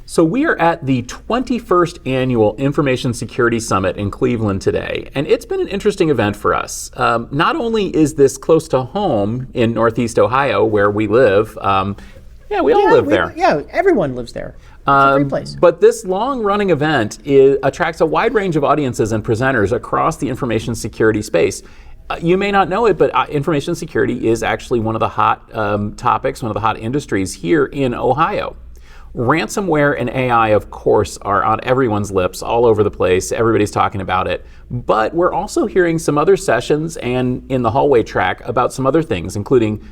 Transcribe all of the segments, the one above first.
So we are at the 21st Annual Information Security Summit in Cleveland today, and it's been an interesting event for us. Not only is this close to home in Northeast Ohio, where we live, we all live there. Yeah, everyone lives there. It's a great place. But this long-running event attracts a wide range of audiences and presenters across the information security space. You may not know it, but information security is actually one of the hot topics, one of the hot industries here in Ohio. Ransomware and AI, of course, are on everyone's lips all over the place. Everybody's talking about it. But we're also hearing some other sessions and in the hallway track about some other things, including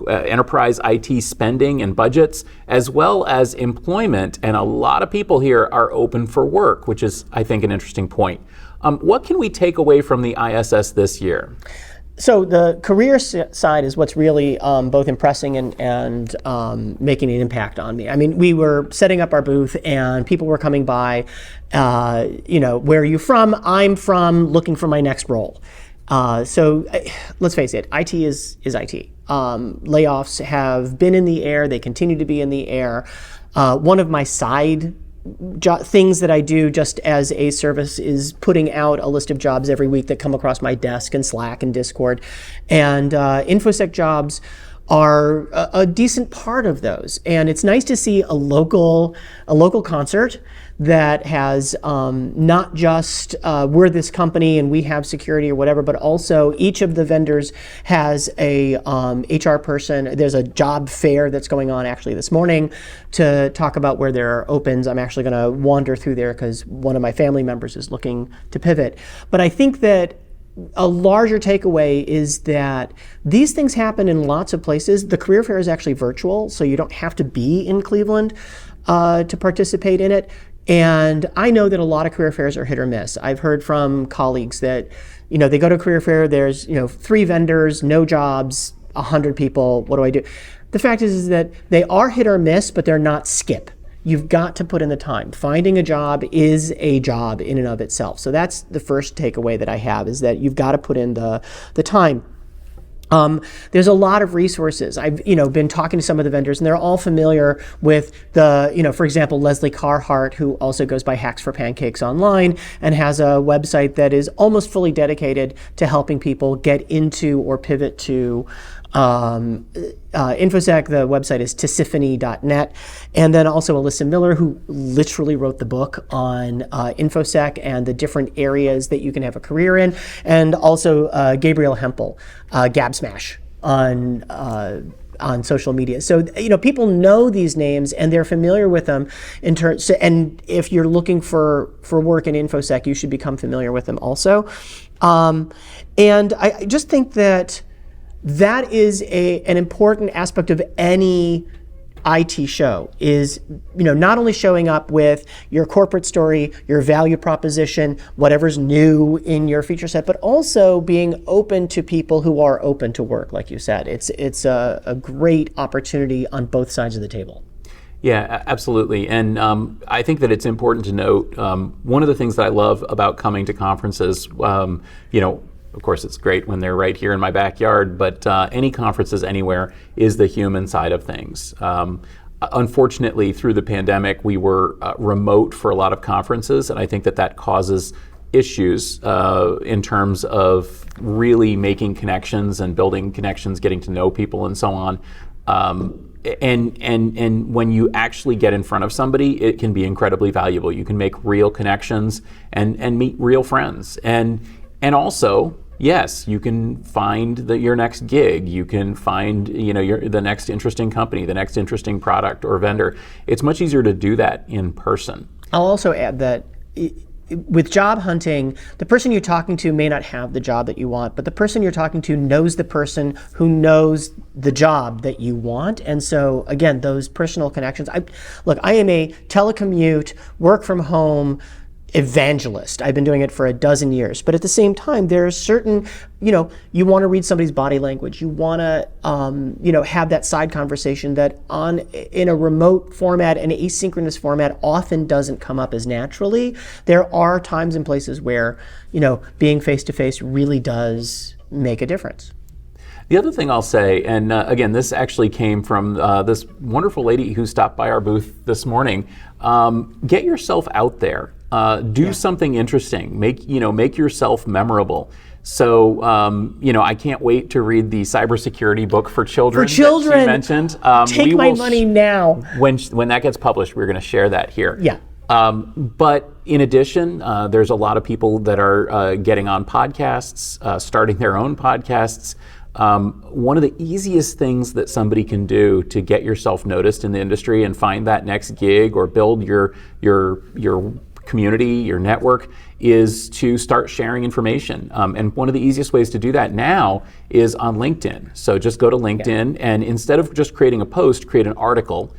enterprise IT spending and budgets, as well as employment. And a lot of people here are open for work, which is, I think, an interesting point. What can we take away from the ISS this year? So the career side is what's really both impressing and making an impact on me. I mean, we were setting up our booth and people were coming by, where are you from? I'm from looking for my next role. So let's face it, IT is IT. Layoffs have been in the air. They continue to be in the air. One of my side things that I do just as a service is putting out a list of jobs every week that come across my desk in Slack and Discord. And InfoSec jobs are a decent part of those. And it's nice to see a local concert that has not just we're this company and we have security or whatever, but also each of the vendors has a HR person. There's a job fair that's going on actually this morning to talk about where there are opens. I'm actually going to wander through there because one of my family members is looking to pivot. But I think that a larger takeaway is that these things happen in lots of places. The career fair is actually virtual, so you don't have to be in Cleveland to participate in it. And I know that a lot of career fairs are hit or miss. I've heard from colleagues that, they go to a career fair, there's, 3 vendors, no jobs, 100 people, what do I do? The fact is that they are hit or miss, but they're not skip. You've got to put in the time. Finding a job is a job in and of itself. So that's the first takeaway that I have, is that you've got to put in the time. There's a lot of resources. I've been talking to some of the vendors, and they're all familiar with the, for example, Leslie Carhart, who also goes by Hacks for Pancakes online and has a website that is almost fully dedicated to helping people get into or pivot to InfoSec. The website is tisiphony.net. And then also Alyssa Miller, who literally wrote the book on InfoSec and the different areas that you can have a career in. And also Gabriel Hempel, Gab Smash on social media. So, people know these names and they're familiar with them and if you're looking for work in InfoSec, you should become familiar with them also. And I just think that is an important aspect of any IT show, is not only showing up with your corporate story, your value proposition, whatever's new in your feature set, but also being open to people who are open to work, like you said. It's a great opportunity on both sides of the table. Yeah, absolutely. And I think that it's important to note, one of the things that I love about coming to conferences, of course, it's great when they're right here in my backyard, but any conferences anywhere is the human side of things. Unfortunately, through the pandemic, we were remote for a lot of conferences, and I think that causes issues in terms of really making connections and building connections, getting to know people, and so on. And when you actually get in front of somebody, it can be incredibly valuable. You can make real connections and meet real friends. And also, yes, you can find your next gig. You can find the next interesting company, the next interesting product or vendor. It's much easier to do that in person. I'll also add that with job hunting, the person you're talking to may not have the job that you want, but the person you're talking to knows the person who knows the job that you want. And so, again, those personal connections. I am a telecommute, work from home evangelist. I've been doing it for a dozen years. But at the same time, there are certain, you want to read somebody's body language. You want to, have that side conversation that in a remote format, an asynchronous format, often doesn't come up as naturally. There are times and places where, being face-to-face really does make a difference. The other thing I'll say, and again, this actually came from this wonderful lady who stopped by our booth this morning. Get yourself out there. Do something interesting. Make yourself memorable. So, I can't wait to read the cybersecurity book for children. For children, that she mentioned. Take my money now. When that gets published, we're going to share that here. Yeah. But in addition, there's a lot of people that are getting on podcasts, starting their own podcasts. One of the easiest things that somebody can do to get yourself noticed in the industry and find that next gig or build your community, your network, is to start sharing information. And one of the easiest ways to do that now is on LinkedIn. So just go to LinkedIn and instead of just creating a post, create an article,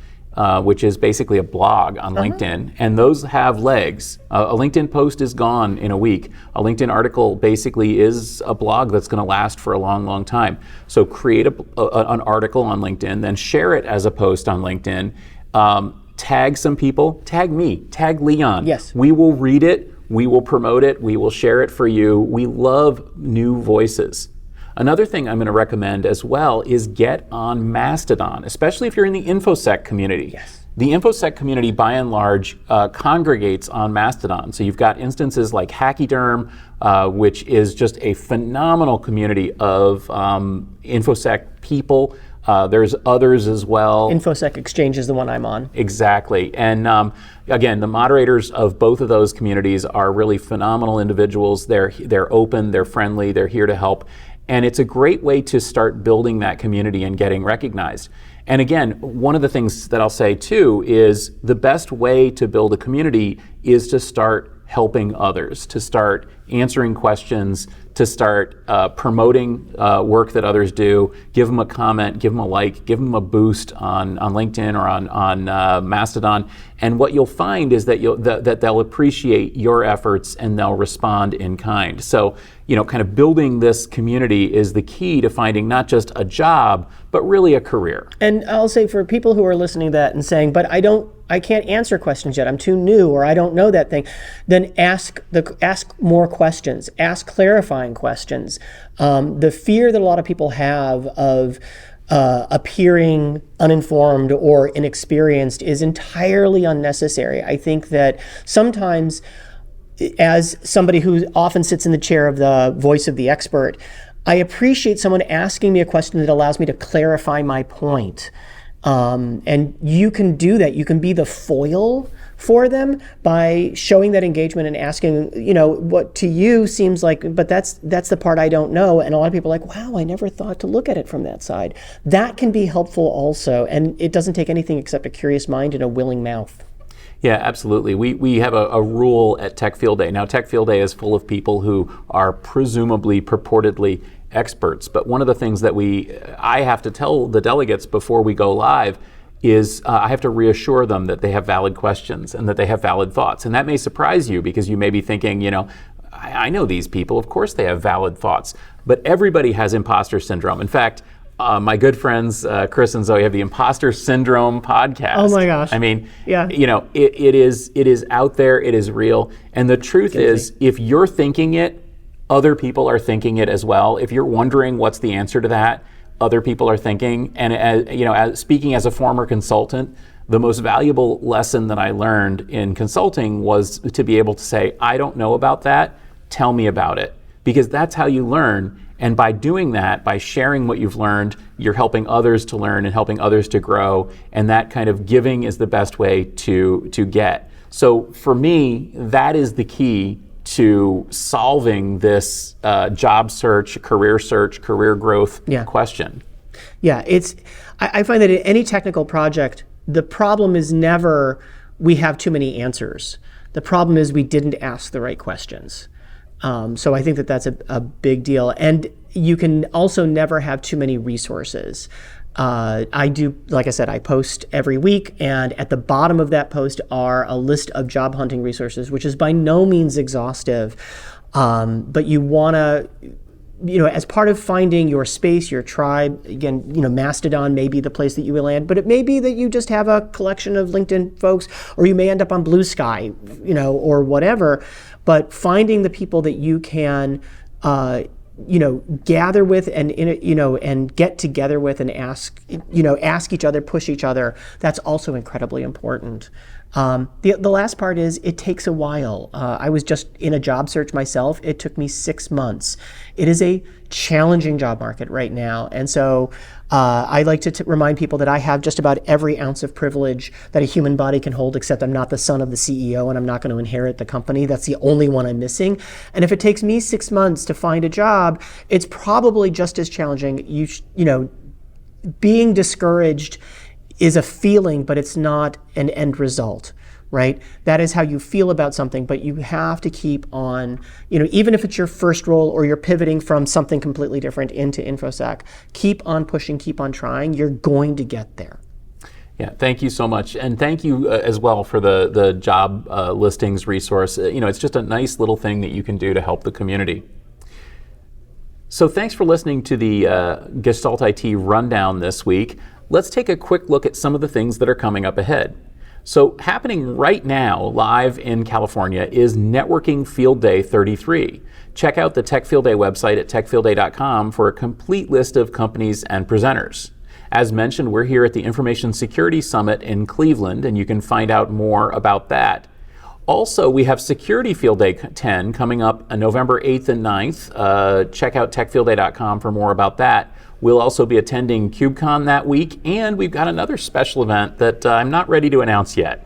which is basically a blog on LinkedIn. And those have legs. A LinkedIn post is gone in a week. A LinkedIn article basically is a blog that's going to last for a long, long time. So create an article on LinkedIn, then share it as a post on LinkedIn. Tag some people, tag me, tag Leon. Yes. We will read it, we will promote it, we will share it for you. We love new voices. Another thing I'm going to recommend as well is get on Mastodon, especially if you're in the InfoSec community. Yes. The InfoSec community, by and large, congregates on Mastodon. So you've got instances like Hachyderm, which is just a phenomenal community of InfoSec people. There's others as well. InfoSec Exchange is the one I'm on. Exactly. And again, the moderators of both of those communities are really phenomenal individuals. They're open, they're friendly, they're here to help. And it's a great way to start building that community and getting recognized. And again, one of the things that I'll say too is the best way to build a community is to start helping others, to start answering questions, to start promoting work that others do. Give them a comment, give them a like, give them a boost on LinkedIn or on Mastodon. And what you'll find is that that they'll appreciate your efforts and they'll respond in kind. So, kind of building this community is the key to finding not just a job, but really a career. And I'll say for people who are listening to that and saying, but I can't answer questions yet, I'm too new, or I don't know that thing, then ask more questions, ask clarifying questions. The fear that a lot of people have of appearing uninformed or inexperienced is entirely unnecessary. I think that sometimes, as somebody who often sits in the chair of the voice of the expert, I appreciate someone asking me a question that allows me to clarify my point. And you can do that. You can be the foil for them by showing that engagement and asking, what to you seems like, but that's the part I don't know. And a lot of people are like, wow, I never thought to look at it from that side. That can be helpful also. And it doesn't take anything except a curious mind and a willing mouth. Yeah, absolutely. We have a rule at Tech Field Day. Now, Tech Field Day is full of people who are purportedly experts. But one of the things that I have to tell the delegates before we go live is I have to reassure them that they have valid questions and that they have valid thoughts. And that may surprise you because you may be thinking, I know these people, of course they have valid thoughts. But everybody has imposter syndrome. In fact, my good friends, Chris and Zoe, have the Imposter Syndrome podcast. Oh my gosh. I mean, yeah. It is out there, it is real. And the truth is, if you're thinking it, other people are thinking it as well. If you're wondering what's the answer to that, other people are thinking. And speaking as a former consultant, the most valuable lesson that I learned in consulting was to be able to say, I don't know about that, tell me about it. Because that's how you learn. And by doing that, by sharing what you've learned, you're helping others to learn and helping others to grow. And that kind of giving is the best way to get. So for me, that is the key to solving this job search, career growth question. Yeah, I find that in any technical project, the problem is never we have too many answers. The problem is we didn't ask the right questions. So I think that that's a big deal. And you can also never have too many resources. I do, like I said, I post every week, and at the bottom of that post are a list of job hunting resources, which is by no means exhaustive. But you want to, as part of finding your space, your tribe, again, Mastodon may be the place that you will land, but it may be that you just have a collection of LinkedIn folks, or you may end up on Blue Sky, or whatever. But finding the people that you can gather with and get together with and ask each other, push each other. That's also incredibly important. The last part is it takes a while. I was just in a job search myself. It took me 6 months. It is a challenging job market right now. And so I like to remind people that I have just about every ounce of privilege that a human body can hold, except I'm not the son of the CEO and I'm not going to inherit the company. That's the only one I'm missing. And if it takes me 6 months to find a job, it's probably just as challenging. Being discouraged is a feeling, but it's not an end result, right? That is how you feel about something, but you have to keep on, even if it's your first role or you're pivoting from something completely different into InfoSec, keep on pushing, keep on trying. You're going to get there. Yeah, thank you so much. And thank you as well for the job listings resource. It's just a nice little thing that you can do to help the community. So thanks for listening to the Gestalt IT Rundown this week. Let's take a quick look at some of the things that are coming up ahead. So happening right now, live in California, is Networking Field Day 33. Check out the Tech Field Day website at techfieldday.com for a complete list of companies and presenters. As mentioned, we're here at the Information Security Summit in Cleveland, and you can find out more about that. Also, we have Security Field Day 10 coming up on November 8th and 9th. Check out techfieldday.com for more about that. We'll also be attending KubeCon that week, and we've got another special event that I'm not ready to announce yet.